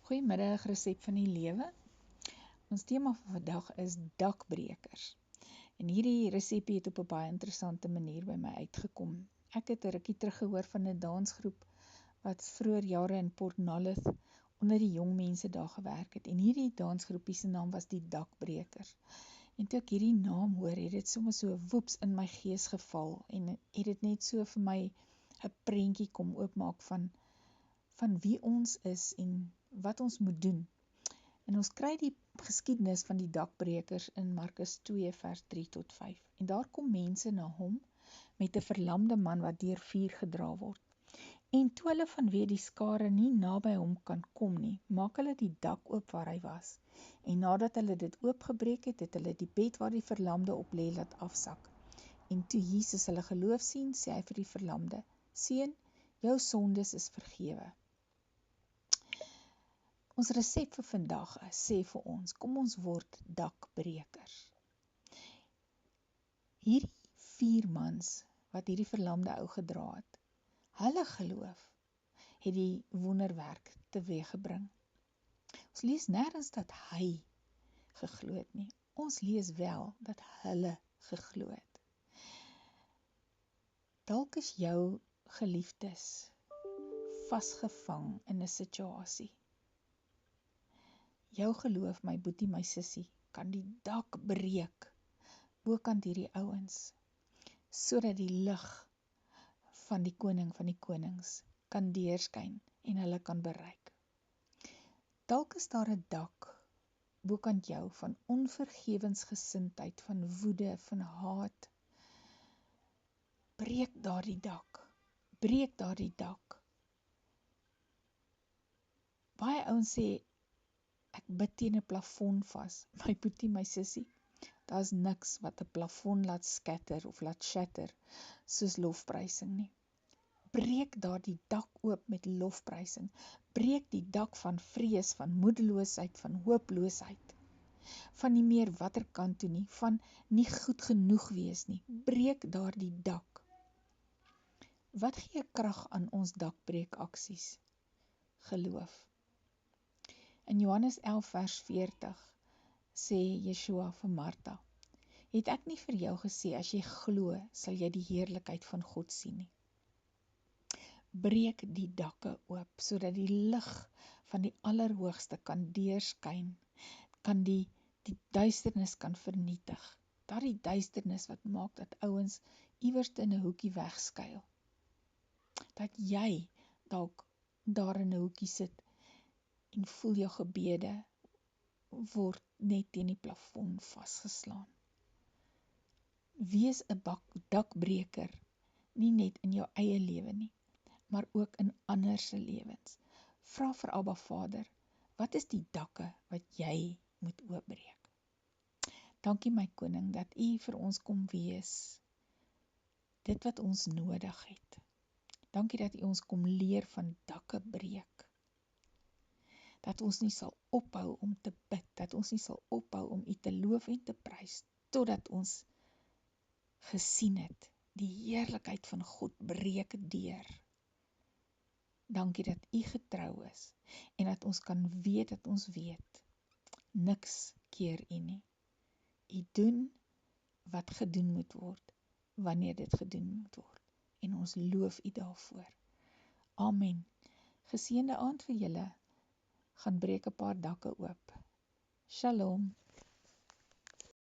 Goeiemiddag, resep van die lewe. Ons tema van vandag is dakbrekers. En hierdie resepie het op 'n baie interessante manier by my uitgekom. Ek het 'n rukkie teruggehoor van 'n dansgroep wat vroeër jare in Port Nolloth onder die jong mense daar gewerk het. En hierdie dansgroepie se naam was die Dakbrekers. En toe ek hierdie naam hoor, het dit sommer so woeps in my gees geval en het dit net so vir my 'n prentjie kom oopmaak van wie ons is en wat ons moet doen. En ons kry die geskiedenis van die dakbrekers in Markus 2 vers 3 tot 5. En daar kom mense na hom met 'n verlamde man wat deur vuur gedra word. En toe hulle vanweë die skare nie naby hom kan kom nie, maak hulle die dak oop waar hy was. En nadat hulle dit oopgebreek het, het hulle die bed waar die verlamde op lê laat afsak. En toe Jesus hulle geloof sien, sê hy vir die verlamde: "Seun, jou sondes is vergewe." Ons resep vir vandag sê vir ons, kom ons word dakbrekers. Hierdie 4 mans wat hierdie verlamde ou gedra het, hulle geloof het die wonderwerk teweeggebring. Ons lees nêrens dat hy geglo het nie. Ons lees wel dat hulle geglo het. Dalk is jou geliefdes vasgevang in 'n situasie. Jou geloof, my boetie, my sussie, kan die dak breek bokant hierdie ouens, sodat die lig van die koning van die konings kan deurskyn en hulle kan bereik. Dalk is daar 'n dak bokant jou van onvergewensgesindheid, van woede, van haat. Breek daardie dak. Breek daardie dak. Baie ouens sê, ek bid teen 'n plafon vas. My boetie, my sussie, daar's niks wat 'n plafon laat skatter of laat shatter soos lofprysing nie. Breek daardie dak oop met lofprysing. Breek die dak van vrees, van moedeloosheid, van hooploosheid. Van nie meer watter kant toe nie, van nie goed genoeg wees nie. Breek daardie dak. Wat gee krag aan ons dakbreekaksies? Geloof. In Johannes 11 vers 40 sê Yeshua vir Martha: "Het ek nie vir jou gesê, as jy glo, sal jy die heerlikheid van God sien nie?" Breek die dakke oop, sodat die lig van die Allerhoogste kan deurskyn, kan die duisternis kan vernietig. Daardie duisternis wat maak dat ouens iewers in 'n hoekie wegskuil. Dat jy dalk daar in 'n hoekie sit en voel jou gebede word net teen die plafon vasgeslaan. Wees 'n dakbreker, nie net in jou eie lewe nie, maar ook in ander se lewens. Vra vir Abba Vader, wat is die dakke wat jy moet oopbreek? Dankie my koning, dat U vir ons kom wees, dit wat ons nodig het. Dankie dat U ons kom leer van dakke breek. Dat ons nie sal ophou om te bid, dat ons nie sal ophou om U te loof en te prys, totdat ons gesien het, die heerlikheid van God breek deur. Dankie dat U getrou is, en dat ons kan weet dat ons weet, niks keer U nie. U doen wat gedoen moet word, wanneer dit gedoen moet word, en ons loof U daarvoor. Amen. Geseënde aand vir julle, gaan breek 'n paar dakke oop. Shalom.